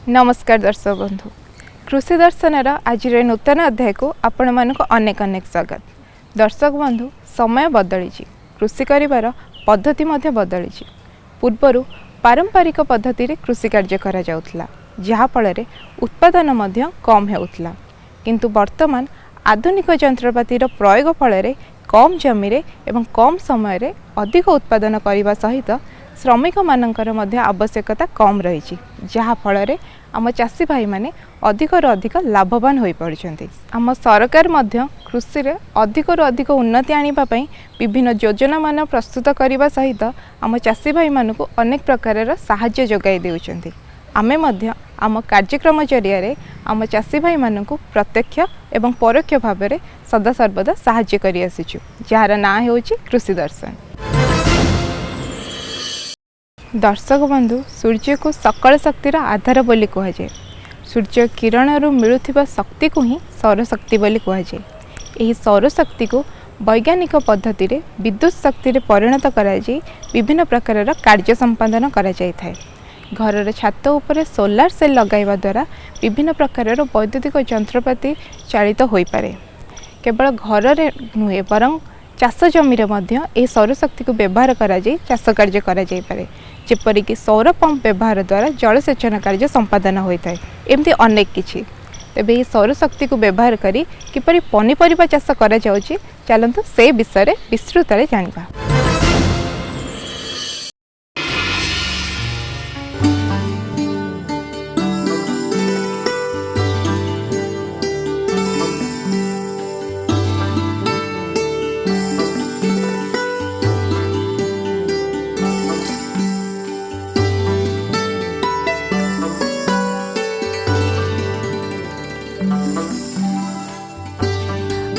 नमस्कार दर्शक बंधु कृषि दर्शन आज नूतन अध्याय को आपण मानक अनेक अनेक स्वागत। दर्शक बंधु समय बदली कृषि करिवार पद्धति मध्य बदली। पूर्वर पारंपरिक पद्धति रे कृषि कार्य करा जाउथला जहा फल उत्पादन मध्य कम होउथला, किंतु वर्तमान आधुनिक जंत्रपाती प्रयोग फल कम जमी रे एवं कम समय रे अधिक उत्पादन करने सहित श्रमिक मानकर मध्य आवश्यकता कम रही, जहा फल आम चाषी भाई माने अधिक अधिक लाभवान हो पड़ते। आम सरकार मध्य कृषि रे अधिक अधिक उन्नति आने विभिन्न योजना मान प्रस्तुत करने सहित आम चाषी भाई मानक अनेक प्रकार साहाय्य जोगाई देउछन्ति। आमे मध्य आम कार्यक्रम जरिया आम चाषी भाई मानक प्रत्यक्ष एवं परोक्ष भाव में सदा सर्वदा साहाय्य करि आसिछु, जार ना होउछि कृषि दर्शन। दर्शक बंधु सूर्य को सकल शक्तिर आधार बोली कहुए। सूर्य किरण रु मिलुथिबा शक्ति को ही सौरशक्ति बोली कहुए। यही सौरशक्ति को वैज्ञानिक पद्धति रे विद्युत शक्ति रे परिणत कराई विभिन्न प्रकार कार्य संपादन करा जाय थाए। घर छात उपरे सोलार सेल लगाइबा द्वारा विभिन्न प्रकार वैद्युतिक जंत्रपाति चालित हो पारे। केवल घर रे नुहे बरं चाष जमी रे सौरशक्ति को व्यवहार करा जाय चाष कार्य करा जाय पारे। जेपरिक सौर पंप व्यवहार द्वारा जलसेचन कार्य संपादन होता है। एमती अनेक किछि। तेबे ये सौरशक्ति को व्यवहार करी किपरि पनीपरिबा चाष करा जाउछि, चलंतु से विषय विस्तृत रे जानिबा।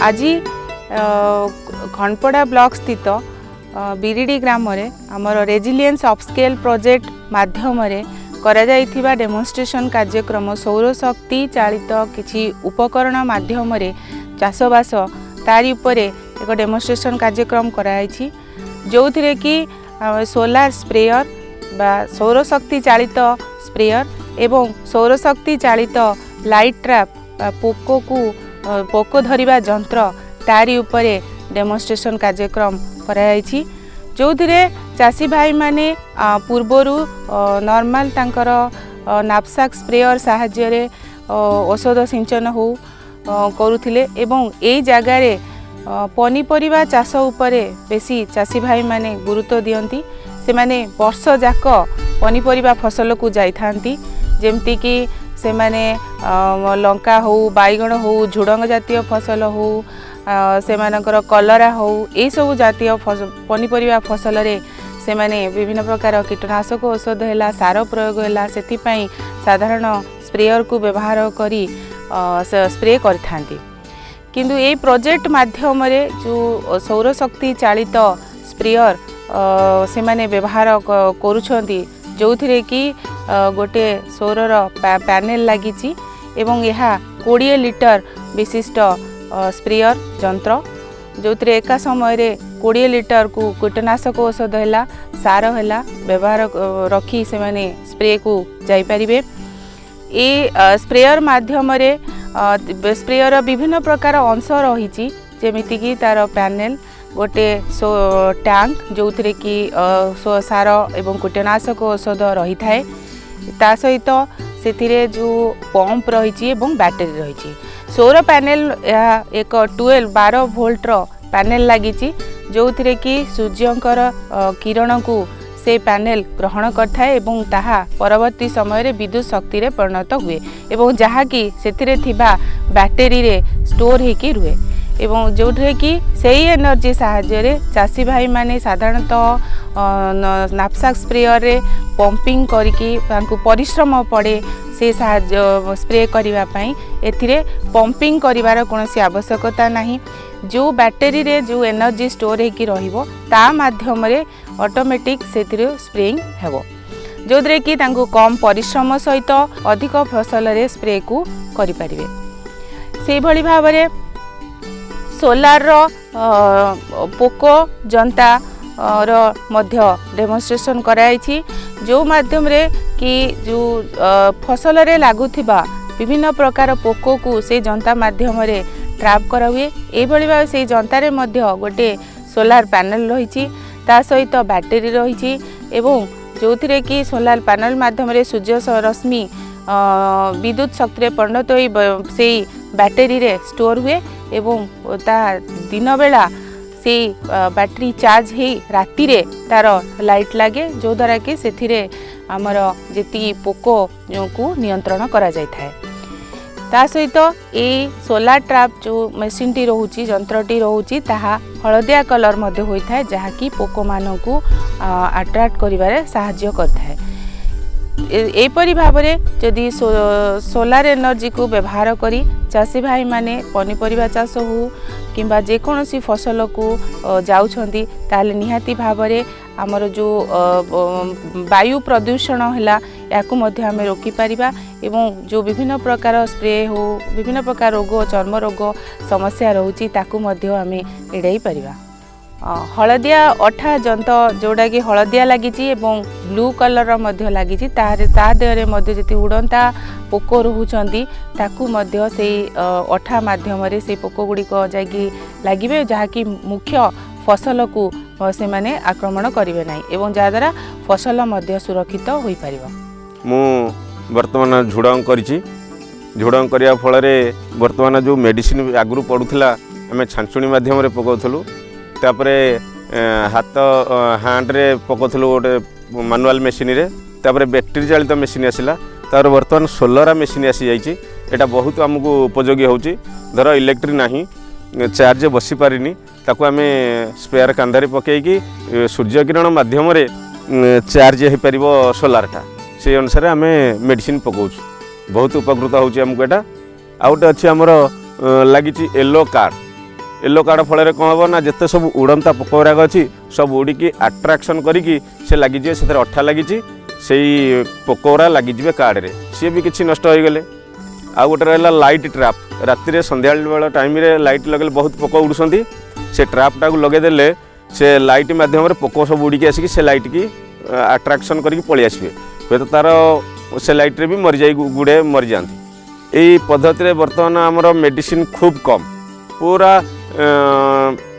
आज खनपड़ा ब्लॉक स्थित बिरिडी ग्राम रे आमर रेजिलिएंस अपस्केल प्रोजेक्ट माध्यम करा जाइथिबा डेमोन्स्ट्रेशन कार्यक्रम सौरशक्ति चालित किछि उपकरण माध्यम चाषबास तारी उपरे एक डेमोन्स्ट्रेशन कार्यक्रम कराई, जो थिरे कि सोलार स्प्रेयर बा सौरशक्ति चालित स्प्रेयर एवं सौरशक्ति चालित लाइट ट्रैप पोको धरिबा जंत्र तारी उपरे डेमोन्स्ट्रेशन कार्यक्रम कराई, जो थिरे चाषी भाई माने पूर्वरु नॉर्मल तांकर नापसाक स्प्रेयर साहाय्य रे औषध सिंचन हो करुथिले एवं एई जगह रे पनीपरिबा चाष उपरे बेसी चाषी भाई माने गुरुत्व दियंती। से माने वर्ष जाक पनीपरिबा फसल को जाई थांती, जेमती कि से माने लंका हो बैगण हो झुडंग जातीय फसल हो से मानकर कलरा हो यही सब जातीय पनीपरिबा फसल रे से माने विभिन्न प्रकार कीटनाशक औषध है सार प्रयोग है से साधारण स्प्रेयर को व्यवहार करी स्प्रे करथांती। किंतु ये प्रोजेक्ट माध्यम रे जो सौरशक्ति चालित स्प्रेयर से माने व्यवहार करूछंती, जो थिरे कि गोटे सौरर पैनल लगी एवं यह 20 लिटर विशिष्ट स्प्रेयर जंत्र, जो थिरे एका समय रे 20 लिटर को कीटनाशक औषध है सार है व्यवहार रखी से माने स्प्रे को जाई परिबे। ए स्प्रेयर माध्यम रे स्प्रेयर विभिन्न प्रकार अंश रही, जेमिति कि तार पैनल गोटे टैंक जो थिरे कि सार एवं कीटनाशक औषध रही थाए, ता सहित से जो पंप रही एवं बैटरी रही। सौर पैनल एक 12 वोल्ट पैनल लगी, जो थिरे कि सूर्यंकर किरण को से पैनल ग्रहण करथाए एवं ताहा परवर्ती समय रे विद्युत शक्ति रे परिणत हुए एवं जहा कि सेथिरे थिबा बैटरी रे स्टोर हेकी रुहे एवं जो कि सही एनर्जी साहाय्य रे चाषी भाई माने साधारणतः नापसाक स्प्रेयर रे पंपिंग करिकी तांको परिश्रम पड़े से साहाय्य स्प्रे करिवा पई एथिरे पंपिंग करिवार कोनोसी आवश्यकता नहीं। जो बैटरी रे जो एनर्जी स्टोर हेकी रहिबो ता माध्यम रे ऑटोमेटिक सेथिरे स्प्रेइंग हेबो, जो कि तांको कम परिश्रम सहित अधिक फसल रे स्प्रे को करि परिबे। सेहि भली भाबरे सोलार पोको जंता डेमोन्स्ट्रेशन कराई जो माध्यम रे कि जो फसल रे लागुथिबा विभिन्न प्रकार पोको को से जनता माध्यम रे ट्रैप करा हुए एभली भाव से जनतारे मध्य गोटे सोलार पैनल रही ता सहित बैटेरी रही एवं जो थी कि सोलार पैनल माध्यम रे सूर्य रश्मि विद्युत शक्ति परिणत हो से बैटेरी रे स्टोर हुए एवं ता दिन बेला से बैटेरी चार्ज हो राति रे तार लाइट लगे जो द्वारा कि से आमर जी पोको को नियंत्रण करा जाय थाए। ता सहित ए सोलार ट्रैप जो मशीन टी रोची जंत्रटी रोची ताहा हलदिया कलर मध्य होता है जहाँकि पोको मान को अट्राक्ट करिबारे साहाय्य करता है। एपरी भाव में जदि सोलार एनर्जी को व्यवहार करी चाषी भाई माने पनीपरिया चाष हो किंबा जेकोसी फसल को जाउछंती ताले निहाती भाव में आमर जो वायु प्रदूषण है याकू मध्य आमे रोकी पारिबा एवं जो विभिन्न प्रकार स्प्रे हो विभिन्न प्रकार रोग चर्म रोग समस्या रोची ताकू मध्य आमे एड़ाई पारिबा। हलदिया अठा जंत्र जोड़ा कि हलदिया लगी ब्लू कलर मध्य लगी देहरे मध्य जी उड़ंता पोको रोचंती ताकू मध्य से अठा माध्यम से पोको गुड़िक जाकि लगे जहाँकि मुख्य फसल को से माने आक्रमण करेंगे ना एवं जहाद्वारा फसल मध्य सुरक्षित हो पार। मु वर्तमान झुड़ंग करिछि झुड़ंग करिया फल वर्तमान जो मेडिसिन आगु पड़ूला आम छांचुणी मध्यम पकाउलु तापरे हाथ हांड रे पकाउलु गोटे मानुआल मेसीन रे तापरे बैटेरी चालित मेसीन आसला तार वर्तमान सोलर मेसीन आसी जाइए एटा बहुत आमको उपयोगी होची धर इलेक्ट्रिक नाही चार्ज बसी पारिनी ताकू आम स्पेयर कांधारे पकईकी सूर्य किरण माध्यम रे चार्ज हो पार सोलारटा से अनुसार आम मेडिसिन पकाउछु बहुत उपकृत होची आमको एटा। आउ गोटे अच्छी आमर लगी येलो कार्ड फल कौन हम ना जिते सब उड़ंता पोक गुराक अच्छी सब उड़िकी आट्राक्शन करिकी से लगी से अठा लगी से पोक गुरा लगिजे कार्ड रे सी भी किसी नष्ट हो गले। आउ गोटे रहा लाइट ट्रैप राति संध्या बेला टाइम रे लाइट लगे बहुत पोक उड़ुंट से ट्रैपटा को लगेदेले से लाइट मध्यम पोक सब उड़िकी आसिक से लाइट की आट्राक्शन करके पलि आसबे हे तो तार से लाइट रे भी मरी जाए गुड़े मरी जाती। यही पद्धति बर्तमान आमर मेडिसिन खूब कम पूरा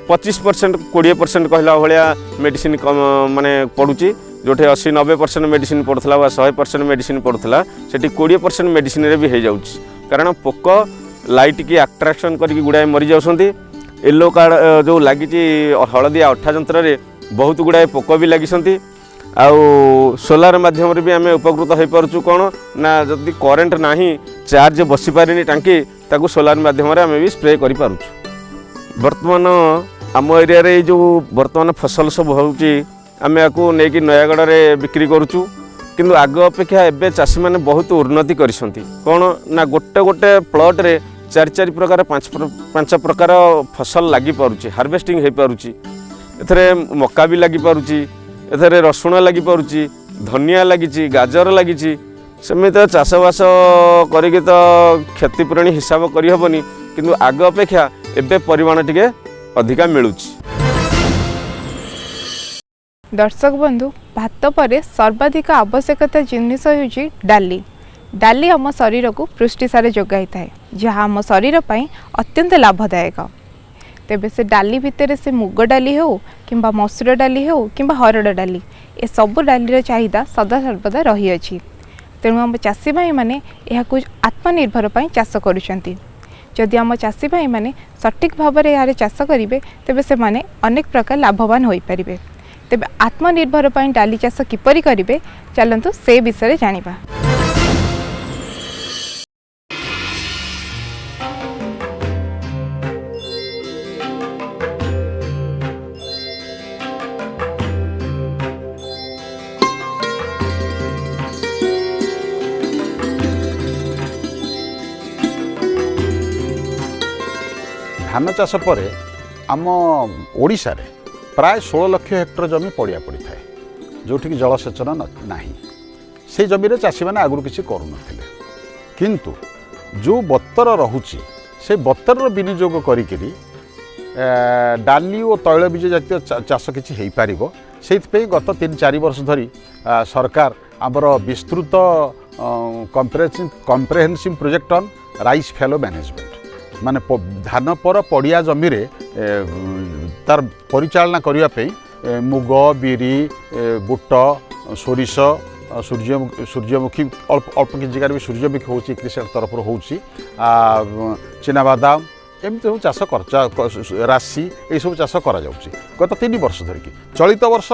25% 20% कहला भाया मेडिसिन कम माने पड़ुची जोठे 80-90% मेडिसिन पड़ूला 100% मेडिसिन पड़ूला से 20% मेडिसिन रे भी हो जाउछि कारण पोक लाइट की आट्राक्शन करके गुड़ाए मरी जाउछंती। येलो कार्ड जो लगी हलदिया अठा जंत्र रे बहुत गुड़ाए पोक भी लगिसंती। आउ सोलार माध्यम रे भी आम उपकृत हो पारछु कौन ना जदि करेन्ट नाही चार्ज बसी पारिनी टांकी ताकू सोलार माध्यम रे आम भी स्प्रे करि पारुछु। वर्तमान आम एरिया रे जो वर्तमान फसल सब होउची आम याकू नेकी नयागढ़ रे बिक्री करूछु किंतु आग अपेक्षा एबे चाषी माने बहुत उन्नति करिसंती कौन ना गोटे गोटे प्लॉट रे 4 प्रकार 5 प्रकार फसल लगी पारुची हार्वेस्टिंग हो पारुची एथरे मक्का भी लगी पारुची एथरे रसुण लगी पारुची धनिया लगी गाजर लगी सेमित चाषबास करिके तो क्षतिपूरणी हिसाब करहबनी किंतु आग अपेक्षा एबे परिमाण टिके अधिका मिलुची। दर्शक बंधु भात पर सर्वाधिक आवश्यकता जिनिस होउची डाली। डाली आम शरीर को पुष्टिसार जोगाई थाए जहाँ आम शरीर पर अत्यंत लाभदायक। तेबे से डाली भितर से मुग डाली हो किंबा मसूर डाली हो किंबा हरड़ डाली ए सबु डालीर चाहिदा सदा सर्वदा रही अछि। तेणु आम चाषी भाई माने एहाकु आत्मनिर्भर पई चाष करुछंती। जदि आम चाषी भाई माने सठिक भाव में यार चाष करेंगे तेबे से माने अनेक प्रकार लाभवान हो पारिबे। तेबे आत्मनिर्भर पई डाली चाष किपरि करिवे चलंतु से विषय जानिबा। धान चाष पर आम ओडिशा रे प्राय 16 लाख हेक्टर जमी पड़िया पड़ी थाए जोठिक जलसेचन नाही से जमी चाषी मैंने आगु किसी करूँ किंतु जो बतर रहुची से बतर विनियोग करी डाली और तैलबीज जातीय चाष किसी हो पार से गत 3-4 वर्ष धरी सरकार आमर विस्तृत comprehensive project on rice fallow management माने धान पर पड़िया जमी तार परिचालना करने मुग बिरी बुट सोरिष सूर्यमुखी अल्प किसी जगह भी सूर्यमुखी हो तरफ हो चिनाबादाम एमती सब चाष कर राशि ये सब चाष कर गत 3 वर्ष धरिकी चलित वर्ष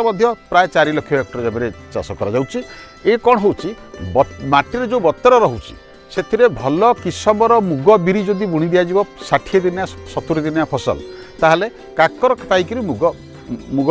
प्राय 4 लाख हेक्टर जमी चाष कर कौन हो माटी जो बतर रोचे से भल किसमर मुग बिरी जदि बुणी दिज्व 60 दिनिया 70 दिनिया फसल ताहले काकर पाइक मुग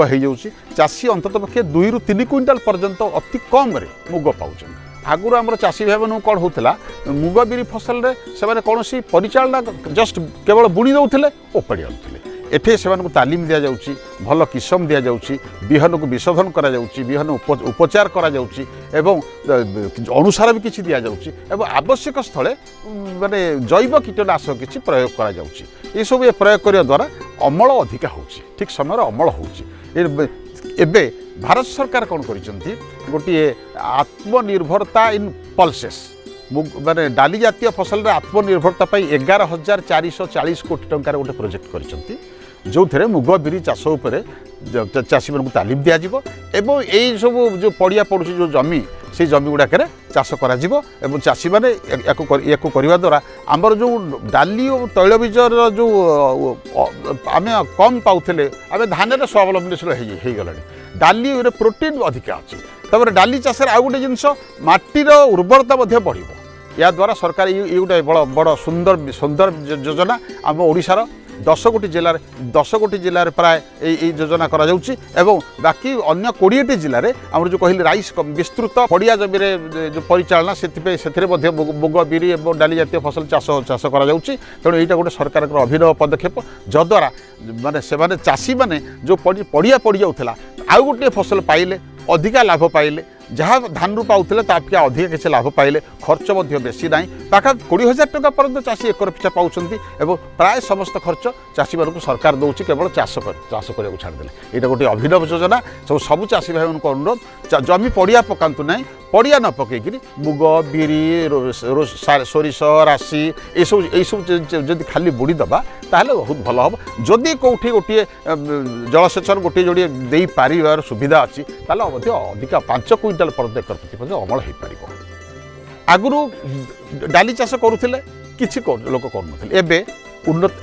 हो जाऊँगी चाषी अंतत पक्षे 2 ରୁ 3 क्विंटाल पर्यंत अति कम रे मुग पाँच आगुरी आम चाषी भाई मानू कौन होता मुग बिरी फसल से कौन परिचालना जस्ट केवल बुणी दौले ओपाड़ी आनुले एठे से तालीम दि जाऊँगी भल किसम दि जाऊँगी बिहन को विशोधन करा जाऊँगी बिहन उपचार करा जाऊँगी एवं अनुसार भी किसी दि जाऊँगी एवं आवश्यक स्थले माने जैव कीटनाशक किसी प्रयोग करा जाऊँगी ये सब ये प्रयोग करने द्वारा अमल अधिका हो ठीक समय अमल हो भारत सरकार कौन करिसेंती गोटे आत्मनिर्भरता इन पल्सेस माने डाली जातीय फसल रे आत्मनिर्भरता 11,440 कोटी टंकार गोटे प्रोजेक्ट करिसेंती जो थे मुग बिरी चाष उपरे चाषी मानू तालीम दि जाव एवं यही सब जो पड़िया पड़ुची जो जमी से जमी गुड़ाक चाष कर चाषी मैंने या द्वारा आमर जो डाली और तैलबीजर जो आम कम पाऊे आम धान स्वावलंबनशील हो गला डाली प्रोटीन अधिका अच्छी तब डाली चाष आउ गोटे जिनस माटीर उर्वरता बढ़ या द्वारा सरकार ये गोटे बड़ सुंदर सुंदर योजना आम ओडिशार 10 गोटी जिले प्राय यही योजना करा जाउची एवं बाकी अन्य 20टी जिले आम जो कहली राइस विस्तृत पड़िया जमी जो परिचालना से मुग बिरी और डाली जातीय फसल चाष करा जाउची तेणु यहाँ गोटे सरकार अभिनव पदक्षेप जद्वारा माने से चाषी मैंने जो पड़िया पड़ जाऊला आउ गोटे फसल पाइले अधिका लाभ पाइले जहाँ धान रू पाते तापिका अधिक किसी लाभ पाइले खर्च बेसी ना पाखा 20,000 टका पर्यंत चाषी एकर पिछा पाँच प्राय समस्त खर्च चाषी मानक सरकार दौर केवल चाष करने छाड़देले यहाँ गोटे अभिनव योजना सब चाषी भाई मानक अनुरोध जमी पड़िया पकातु ना पड़िया न पकईकि मुग बिरी सोरिष राशि यह सब जब खाली बुड़ी दबा ताहले बहुत भल हम जदि कौटी गोटे जलसेचन गोटे जोड़े दे पार सुविधा अच्छी अधिका 5 क्विंटाल पर्यंत एकर प्रति अमल हो पार आगुरी डाली चाष करुले किसी लोक करुन एवं उन्नत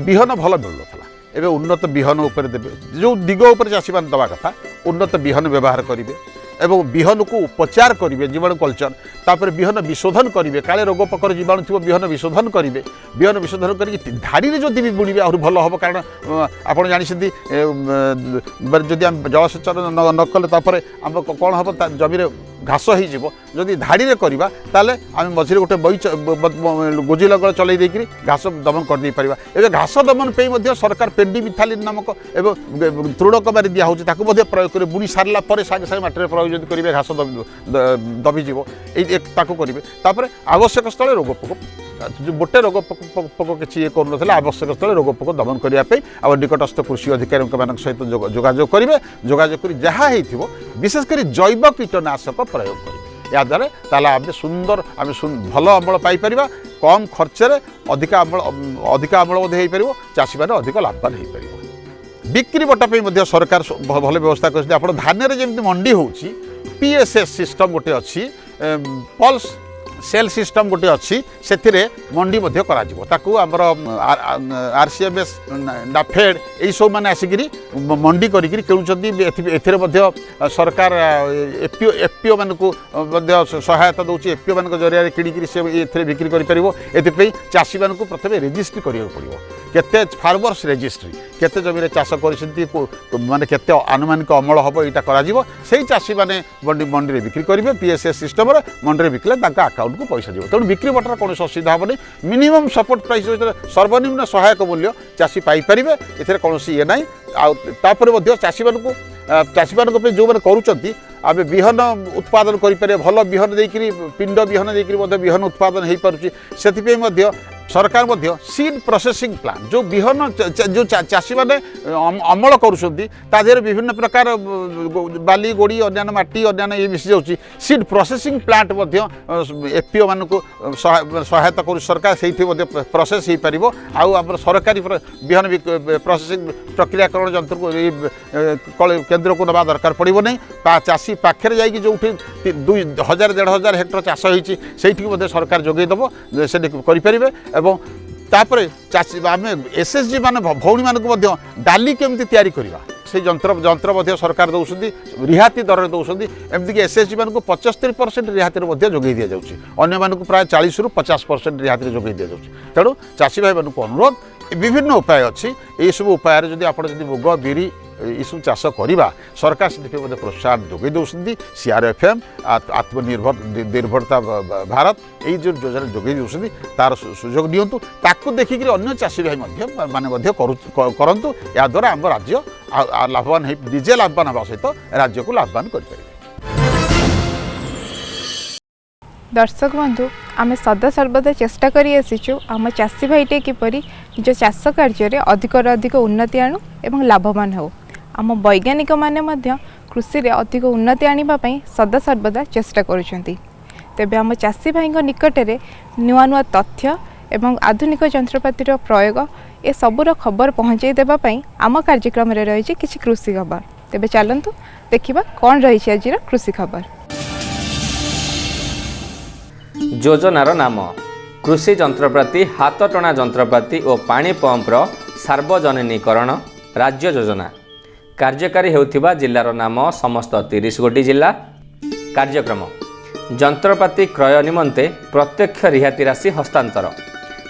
बिहन भल मिलूला एवं उन्नत बिहन उपर देवे जो दिग उपर चाषी मान दवा कथा उन्नत बिहन व्यवहार करेंगे एवं बिहन को उपचार करेंगे जीवाणु कल्चर तापर बिहन विशोधन करेंगे काले रोग पकर जीवाणु थी बिहन विशोधन करेंगे बिहन विशोधन करके धाड़ी में जदि भी बुणवे आहरी भल हम कारण आपड़ जानते जदि आम जलसेचन न कले आम कौन हम जमी घास होदी धाड़ी में करवा ताले आम मझे गोटे गोजी लगल चल देकर घास दमन कर पार एवं घास दमन पे सरकार पेंडी मिथालिन नामक एवं तृणकुमारी दिहूँ प्रयोग कर बुणी सारा पर सागे सागे मटर प्रयोग जब करेंगे घास दबिज करेंगे आवश्यक स्थल रोग पोक जो गोटे रोग पोक किसी ये करूँ आवश्यक स्थल रोग पोक दमन करने आ निकटस्थ कृषि अधिकारी सहित जोगाजोग करेंगे जोगाजोग कर जहाँ हो विशेषकर जैव कीटनाशक प्रयोग करेंगे या द्वारा ताला आम सुंदर आम भल अमल पाइपर कम खर्चरे अधिका अमल हो पार चाषी मैंने अधिक लाभवान हो पार बिक्री बटा सरकार भल व्यवस्था कर धान जमी मंडी हो PSS सिस्टम गोटे अच्छी पल्स सेल सिस्टम गोटे अच्छी से मंडी आमर RCMS नाफेड यही सब मैंने आसिक मंडी करी किणुंट सरकार FPO मान को सहायता दौर FPO मान जरिया किणिकी से बिक्री कर चाषी मान को प्रथम रेजिस्ट्री करा पड़ो केते फार्मर्स रेजिस्ट्री केते जमी चाष कर माने केते आनुमानिक अमल हम यहाँ कर चाषी मैंने मंडी बिक्री करेंगे PSS सिस्टम मंडी बिकले अकाउंट को पैसा जीव तेणु बिक्री बटर कौन असुविधा हेनी मिनिमम सपोर्ट प्राइस सर्वनिम्न सहायक मूल्य चाषी पाइपर ए कौन ये ना आपर चाषी मान जो मैंने करुँच आम बिहन उत्पादन करें भल बिहन देकर पिंड बिहन देकर बिहन उत्पादन हो पारे से सरकार मध्य सीड प्रोसेसिंग प्लांट जो बिहन जो चाषी मैंने अमल कर विभिन्न प्रकार बाली गोड़ी अन्य माटी अन्य ये मिसी जाऊँगी सीड प्रोसेसिंग प्लांट एफपीओ मान सहायता कर सरकार से प्रोसेस हो पार आम सरकारी बिहन प्रोसेसिंग प्रक्रियाकरण यंत्र को केन्द्र को नवा दरकार पड़ो नहीं चाषी पाखे जा जो 2000-1500 हेक्टर चाष होती सरकार जोगेदेव से करें एवं तापर चाषी आम एसएचजी मान भौणी मानक डाली केमती तैयारी करवा से यंत्र सरकार दौरान रिहाती दर दौरान एमतीक एसएचजी मान 75% रिहाती जोगे दि जाऊँगी अन्य मानक प्राय 40-50% रिहाती जोगे दि जाऊँगी तेणु चाषी भाई मानक अनुरोध विभिन्न उपाय अच्छी यही सब उपाय जदि आप मुग बिरी यू चाष करवा सरकार से प्रोत्साहन जोगे दौरान CRFM आत्मनिर्भरता भारत यही जो योजना जोगे दौरान तार सुजोग दिंतु ताकू देखिक अन्य चाषी भाई माने करंतु या द्वारा आम राज्य लाभवान निजे लाभवान हवा सहित राज्य को लाभवान करें। दर्शक बंधु आम सदा सर्वदा चेष्टा करी आसीचु आम चाषी भाईटे किपरि निज चाष कार्य अधिक अधिक उन्नति आणु एवं लाभवान हो। आम वैज्ञानिक माने मध्य कृषि रे अधिक उन्नति आनिबा पई सदा सर्वदा चेष्टा करुछंती। तेबे आम चाषी भाई निकट में नुआ नुआ तथ्य एवं आधुनिक यंत्रपातिर प्रयोग ए सबुर खबर पहुँचाई देबा पई आम कार्यक्रम रे रही किछि कृषि खबर। तेबे चलंतु देखिबा कोन रही आज कृषि खबर। योजनार नाम कृषि जंत्रपाति हाथ टणा जंत्रपाति और पानी पंपर सार्वजनीकरण राज्य योजना कार्यकारी हेउथिबा जिल्लार नाम समस्त 30 गोटी जिला। कार्यक्रम जंत्रपाति क्रय निमंते प्रत्यक्ष रिहाती राशि हस्तांतर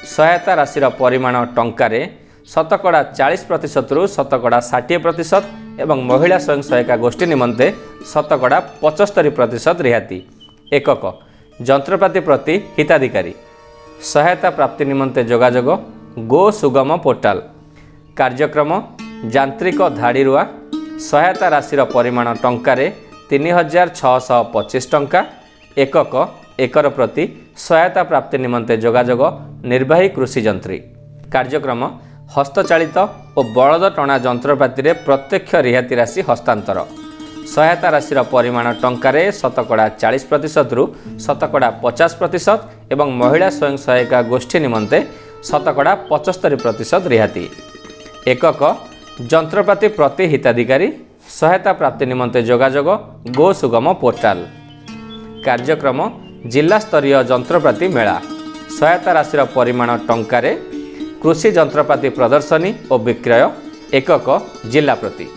सहायता राशिर परिमाण टंकारे शतकड़ा 40% रु शतकड़ा 60% एवं महिला स्वयं सहायिका गोष्ठी निमंते शतकड़ा 75% रिहाती। एकक जंत्रपाति प्रति हिताधिकारी सहायता प्राप्ति निमंते जोगाजोग गो सुगम पोर्टाल। कार्यक्रम यांत्रिक धाड़ी रुआ सहायता राशिर परिमाण टंकारे 3625 टंका। एकक एकर प्रति सहायता प्राप्ति निमंते जोगाजोग निर्वाही कृषि जंत्री। कार्यक्रम हस्तचालित और बलद टणा जंत्रपाति प्रत्यक्ष रिहाती राशि हस्तांतर सहायता राशिर परिमाण टंकारे शतकड़ा 40% रु शतकड़ा 50% एवं महिला स्वयं सहायिका गोष्ठी निमंते शतकड़ा 75% रिहाती। एकक जंत्रपाति प्रति हिताधिकारी सहायता प्राप्ति निमंते जोगाजोग गो सुगम पोर्टाल। कार्यक्रम जिला स्तरीय जंत्रपाति मेला सहायता राशिर परिमाण टंकारे कृषि जंत्रपाति प्रदर्शनी और विक्रय एकक जिला प्रति।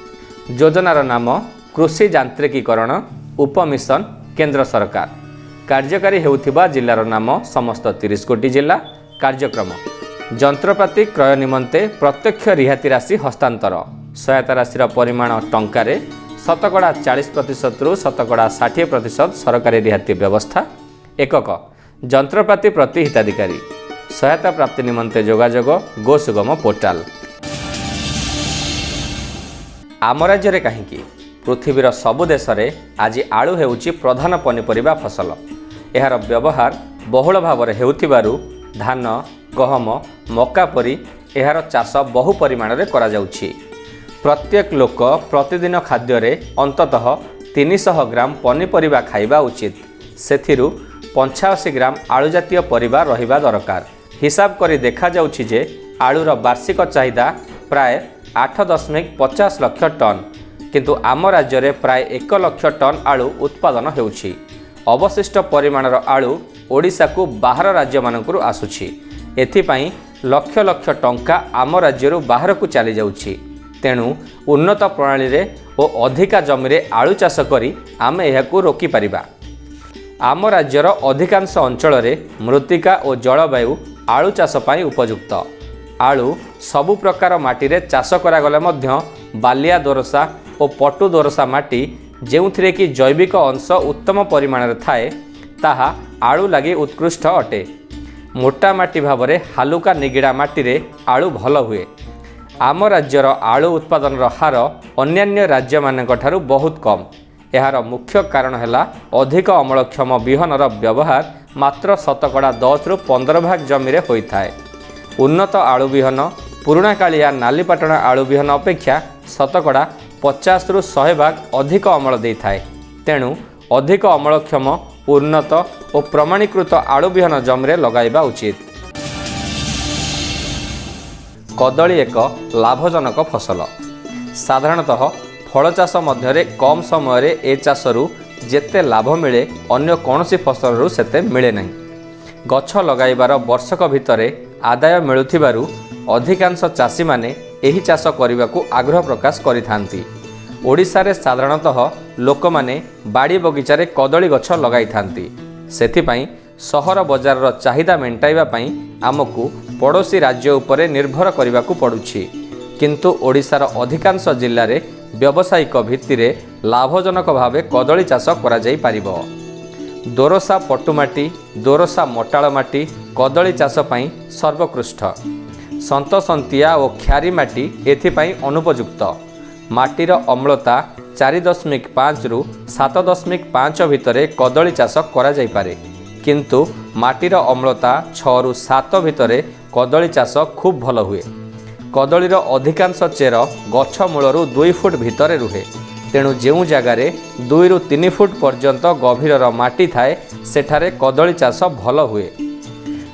योजनार नाम कृषि यांत्रिकीकरण उपमिशन केंद्र सरकार कार्यकारी हेउथिबा जिल्लार नाम समस्त 30 गोटी जिला। कार्यक्रम जंत्रपाति क्रय निमंते प्रत्यक्ष रिहाती राशि हस्तांतर सहायता राशिर परिमाण टंकारे शतकड़ा 40% रु शतकड़ा 60% सरकारी रिहाती व्यवस्था। एकक जंत्रपाति प्रति हिताधिकारी सहायता प्राप्ति निमंते जोगाजोग गो सुगम पोर्टाल। आम राज्य कहीं पृथ्वीर सबु देश में आज आलू हेउची प्रधान पनीपरिबा फसल। एहार व्यवहार बहुल भाव में हेउथिबारु धान गहम मक्का परी एहार चाष बहु परिमाण में करा जाउछि। प्रत्येक लोक प्रतिदिन खाद्य रे अंततः 300 ग्राम पनीपरिबा खाइबा उचित। सेथिरु 85 ग्राम आलू जातीय परिबा रहिबा दरकार। हिसाब करी देखा जाउछि जे आलूर वार्षिक चाहिदा प्राय 8.50 लाख टन किंतु आम राज्य में प्राय 1 लाख टन आलू उत्पादन हेउछि। अवशिष्ट परिमाणर आलू ओडिशा को बाहर राज्य मानकरू आसुछि। एथिपाई लक्ष लक्ष टंका आम राज्यरू बाहर को चली जाउछि। तेणु उन्नत प्रणाली रे और अधिका जमी रे आलू चाष करी आमे एहाकू रोकी परिबा। आम राज्यर अधिकांश अंचल रे मृत्तिका और जलवायु आलू चाष पाई उपयुक्त। आलू सबु प्रकार माटी रे चाष करागले मध्य बालिया दोरसा और पटु दोरसा माटी जेउथिरे कि जैविक अंश उत्तम परिमाण रे थाए ताहा आलू लगी उत्कृष्ट अटे। मोटा माटी भाव में हालुका निगिड़ा माटी रे आलू भल हुए। आम राज्यर आलू उत्पादन हार अन्यान्य राज्य मानक ठारू बहुत कम। यार मुख्य कारण है अधिक अमलक्षम बिहनर व्यवहार मात्र 10% रु 15 भाग जमी रे होइथाए। उन्नत आलु विहन पुराणा कालिया नालीपाटଣା आलु विहन अपेक्षा शतकड़ा 50 रु 100 भाग अधिक अमल देइथाय। तेणु अधिक अमलक्षम उन्नत और प्रमाणीकृत आलु विहन जमरे लगाइबा उचित। कदली एक लाभजनक फसल। साधारणतः फल चाष मध्य कम समय रे ए चाषरू जेते लाभ मिले अन्य कौनसी फसलरू सेते मिले नहीं। गछ लगाइबार वर्षक भितरे आदाय मिलुथिबारु अधिकांश चाषी माने एही चाष करिबाकू आग्रह प्रकाश करिथांती। ओडिशा रे साधारणतः लोक माने बाड़ी बगीचारे कदली गछ लगाइथांती। सेथिपाई सहर बजारर चाहिदा मेंटाइबा पई आमकू पड़ोशी राज्य उपरे निर्भर करिबाकू पड़ुछि। किंतु ओडिशार अधिकांश जिल्ला रे व्यावसायिक भित्तिरे लाभजनक भावे कदली चाष करा जाई पारिबो। दोरसा पटुमाटी दोरसा मोटाळ माटी कदली चाष पई सर्वोत्कृष्ट। सन्तसंतिया और ख्यारी माटी एथिपाई अनुपयुक्त। माटीर अम्लता 4.5 रु 7.5 भितरे कदली चाष करा जाई पारे। किंतु माटीर अम्लता 6 रु 7 भितरे कदली चाष खूब भल हुए। कदलीर अधिकांश चेर गछ मूलरू 2 फुट भितरे रुहे। तेणु जो जगार 2 रु 3 फुट पर्यंत गभीरर माटी थाए सेठारे कदली चाष भल हुए।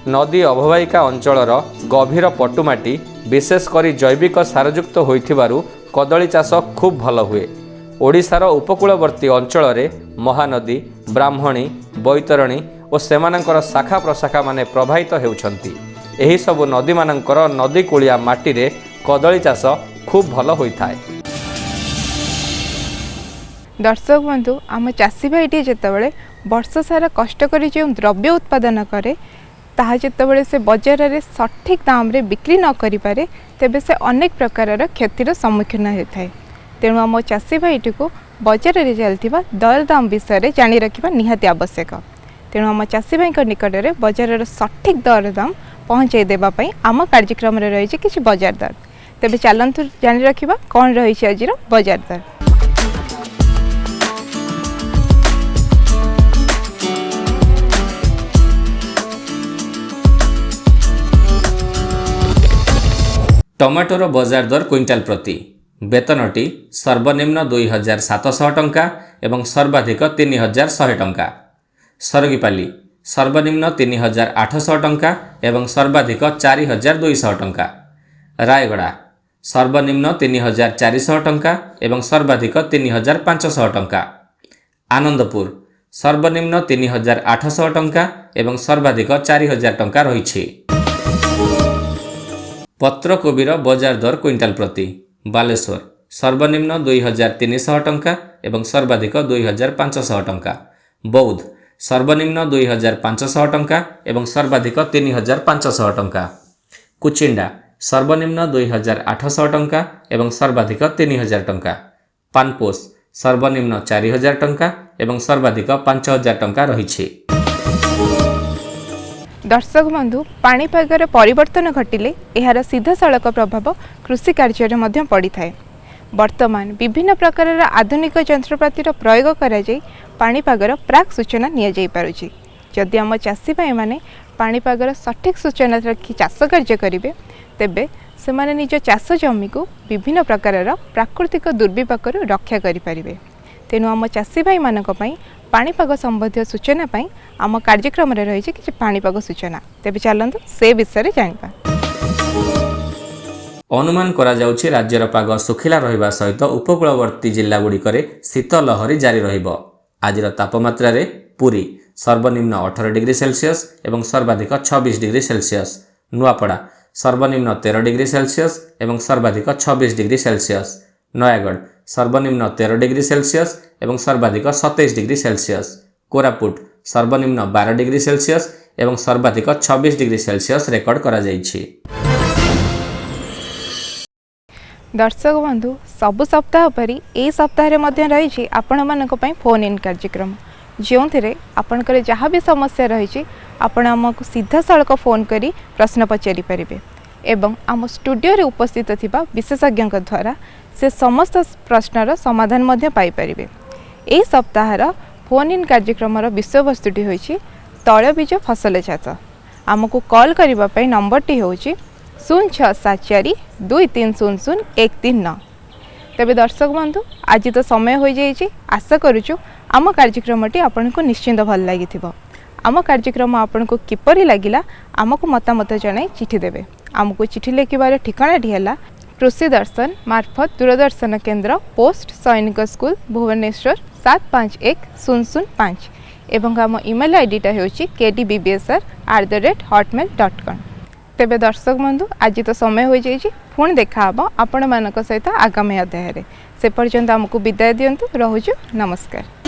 नदी अववाहिका अंचलर गभीर पटुमाटी विशेषकर जैविक सारयुक्त होइथिबारु कदली चाष खूब भल हुए। ओडिशार उपकूलवर्ती अंचल रे महानदी ब्राह्मणी बैतरणी और सेमानंकर शाखा प्रशाखा माने प्रभावित हेउछंती। एही सबु नदी मानंकर नदी कूलिया माटी रे कदली चाष खूब भल होइथाय। दर्शक बंधु आम चाषी भाईटी जितेबाला वर्ष सारा कष्ट करी जो द्रव्य उत्पादन करे ताहा जितेबाला से बजार रे सठिक दाम रे बिक्री न करि पारे तेबे से अनेक प्रकार क्षतिर सम्मुखीन होता है। तेणु आम चाषी भाईटी को बजार रे चलथिबा दर दाम विषय जानि रखिबा निहाती आवश्यक। तेणु आम चाषी भाई निकट में बजार सठिक दर दाम पहुँचाई देबा पई आम कार्यक्रम रे रही किछि बजार दर। तेबे चलंतु जानि रखिबा कौन रही आज बजार दर। टमाटोर बजार दर क्विंटाल प्रति बेतनटी सर्वनिम्न 2700 टंका एवं सर्वाधिक 3100 टंका। सरगीपाली सर्वनिम्न 3800 टंका एवं सर्वाधिक 4200 टंका। रायगड़ा सर्वनिम्न 3400 टंका एवं सर्वाधिक 3500 टंका। आनंदपुर सर्वनिम्न 3800 टंका एवं सर्वाधिक 4000 टंका रही। पत्रकोबीर बजार दर क्विंटाल प्रति बालेश्वर सर्वनिम्न 2300 टंका एवं सर्वाधिक 2500 टंका। बौद्ध सर्वनिम्न 2500 टंका एवं सर्वाधिक 3500 टंका। कुचिंडा सर्वनिम्न 2800 टंका एवं सर्वाधिक 3000 टंका। पानपोष सर्वनिम्न 4000 टंका एवं सर्वाधिक 5000 टंका रही। दर्शक बंधु पाणीपागर परिवर्तन घटिले यार सीधा सड़क प्रभाव कृषि कार्य में पड़ी थाए। वर्तमान विभिन्न प्रकार आधुनिक जंत्रपातिर प्रयोग कराई पाणीपागर प्राक सूचना नि पारुछि। जदि आम चाषी भाई माने पाणीपागर सठिक सूचना रखी चाष कार्य करेंगे तेबे से माने निज चाष जमी को विभिन्न प्रकार प्राकृतिक दुर्विपाक रक्षा करें। तेणु आम चाषी भाई मानक पई पाणीपाग संबंधी सूचना पाई आम कार्यक्रम रे रही कि पाणीपाग सूचना। तेबे चलंतु से विषय जानिबा। अनुमान करा जाउछि राज्यर पाग सुखिला रहिबा सहित उपकूलवर्ती जिल्ला गुड़िकरे शीत लहरी जारी रहिबो। आजिर तापमात्रा रे पुरी सर्वनिम्न 18 डिग्री सेल्सियस एवं सर्वाधिक 26 डिग्री सेल्सियस। नुआपड़ा सर्वनिम्न 13 डिग्री सेल्सियस एवं सर्वाधिक 26 डिग्री सेल्सियस। नयागढ़ सर्वनिम्न 13 डिग्री सेल्सियस एवं सर्वाधिक 27 डिग्री सेल्सियस। कोरापुट सर्वनिम्न 12 डिग्री सेल्सियस एवं सर्वाधिक 26 डिग्री सेल्सियस रेकर्ड करा जाइछि। दर्शक बंधु सबु सप्ताह परी ए सप्ताह रे मध्य रही आपण मानक पई फोन इन कार्यक्रम जो थे आपणकर जहाँ भी समस्या रही आपण आमको सीधा सड़क फोन करी प्रश्न पचारि पारिबे एवं आम स्टूडियो रे उपस्थित थिबा विशेषज्ञ द्वारा से समस्त प्रश्नर समाधान मध्य पाई पारिबे। एही सप्ताहर फोन इन कार्यक्रम विषयवस्तुटी होइछि तैलबीज फसल चाष। आमको कॉल करिबा पई नंबरटी होउछि 067423000139। तेबे दर्शक बंधु आज तो समय हो जाइए, आशा करुचु आम कार्यक्रमटी आपको निश्चिंत भल लगी। आम कार्यक्रम आपको किपरि लगिला आमको मतामत जन चिठी देवे। आमको चिठी लिखार ठिकानाटी है कृषि दर्शन मार्फत दूरदर्शन केन्द्र पोस्ट सैनिक स्कूल भुवनेश्वर 751005 एवं आम ईमेल आईडीटा हो kdbbsr@hotmail.com। तेबे दर्शक बंधु आज तो समय हो जाइए, पुणी देखा आपण मान सहित आगामी अध्याय से पर्यंत आमको विदाय दिंतु। रोचु नमस्कार।